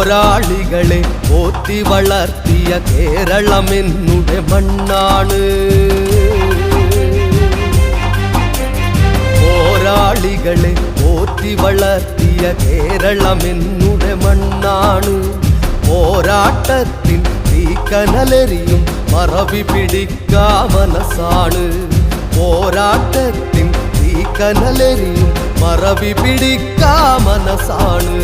പോരാളികളെ പോറ്റി വളർത്തിയ കേരളം എന്നുടെ മണ്ണാണ്. പോരാളികളെ പോറ്റി വളർത്തിയ കേരളം എന്നുടെ മണ്ണാണ്. പോരാട്ടത്തിൻ തീക്കനലെറിയും മറവി പിടിക്കാ മനസ്സാണ്. പോരാട്ടത്തിൻ തീക്കനലെറിയും മറവി പിടിക്കാ മനസ്സാണ്.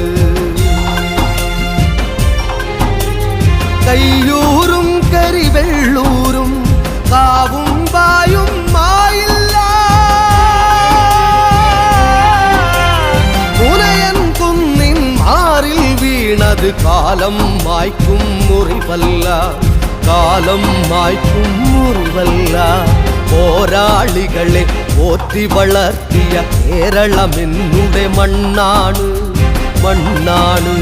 കയ്യൂരും കരിവെള്ളൂരും കാവും വായും മായില്ല. മുനയൻ കുന്നിൻ മാറിൽ വീണത് കാലം മായ്ക്കും മുറിവല്ല, കാലം മായ്ക്കും മുറിവല്ല. പോരാളികളെ പോറ്റി വളർത്തിയ കേരളം എന്നുടെ മണ്ണാണ്, മണ്ണാണ്.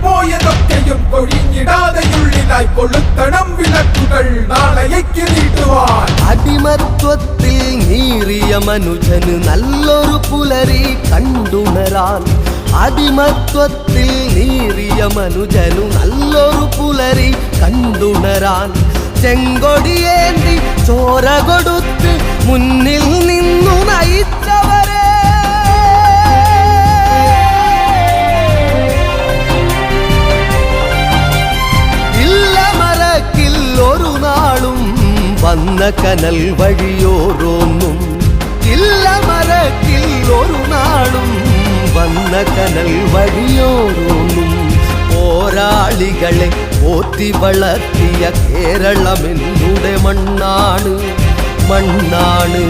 പോയതൊക്കെയും കൊഴിഞ്ഞിടാതെയുള്ളിലായി കൊളുത്തണം വിളക്കുകൾ നാളേക്ക് നീട്ടുവാൻ. അടിമത്വത്തിൽ നീറിയ മനുജന് നല്ലൊരു പുലരി കണ്ടുണരാൻ. അടിമത്വത്തിൽ നീറിയ മനുജനു നല്ലൊരു പുലരി കണ്ടുണരാൻ. ചെങ്കൊടിയേന്തി ചോര കൊടുത്ത് മുന്നിൽ നിന്നു നയിച്ചവരെ ഒരു നാളും വന്ന കനൽ വഴിയോരോന്നും. ഇല്ല മരക്കിൽ ഒരു നാളും വന്ന കനൽ വഴിയോരോന്നും. പോരാളികളെ പോറ്റി വളർത്തിയ കേരളം എന്നുടെ മണ്ണാണ്, മണ്ണാണ്.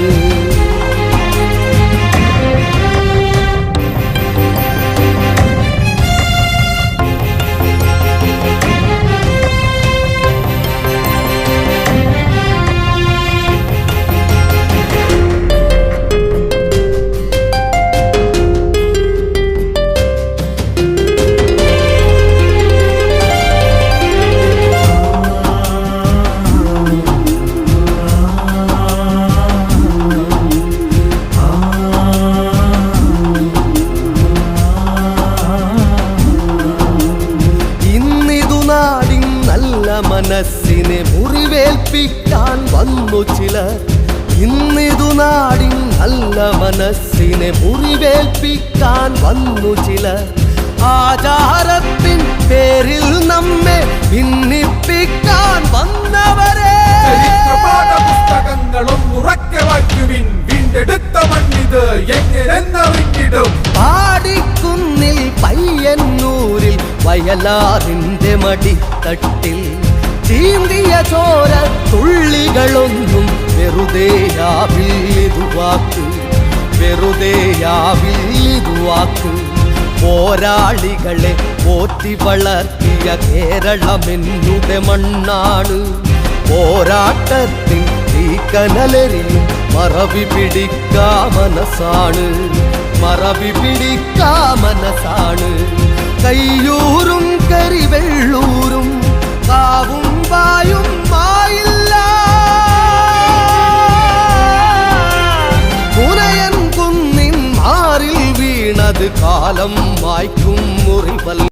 മനസ്സിനെ മുറിവേൽപ്പിക്കാൻ വന്നു ചിലർ. ഇന്നിതു നാടിൻ നല്ല മനസ്സിനെ മുറിവേൽപ്പിക്കാൻ വന്നു ചിലർ. ആചാരത്തിൻ പേരിൽ നമ്മെ ഭിന്നിപ്പിക്കാൻ വന്നവരെ പുസ്തകങ്ങളും ഉറക്കെ വായിക്കുവിൻ. വീണ്ടെടുത്ത മണ്ണിത് എങ്ങനെന്നറിഞ്ഞിടും. പാടിക്കുന്നിൽ പയ്യന്നൂരിൽ വയലാറിന്റെ മടിത്തട്ടിൽ ചീന്തിയ ചോര തുള്ളികളൊന്നും വെറുതെയാവില്ലിതുവാക്ക്, വെറുതെയാവില്ലിതുവാക്ക്. പോരാളികളെ പോറ്റി വളർത്തിയ കേരളം എന്നുടെ മണ്ണാണ്. പോരാട്ടത്തിൽ തീക്കനലെറിയും മറവി പിടിക്കാ മനസ്സാണ്, മറവി പിടിക്കാ മനസ്സാണ്. കയ്യൂരും കരിവെള്ളൂരും കാവും വായും മായില്ല. മുനയൻ കുന്നിൻ മാറിൽ വീണത് കാലം മായ്ക്കും മുറിവല്ല.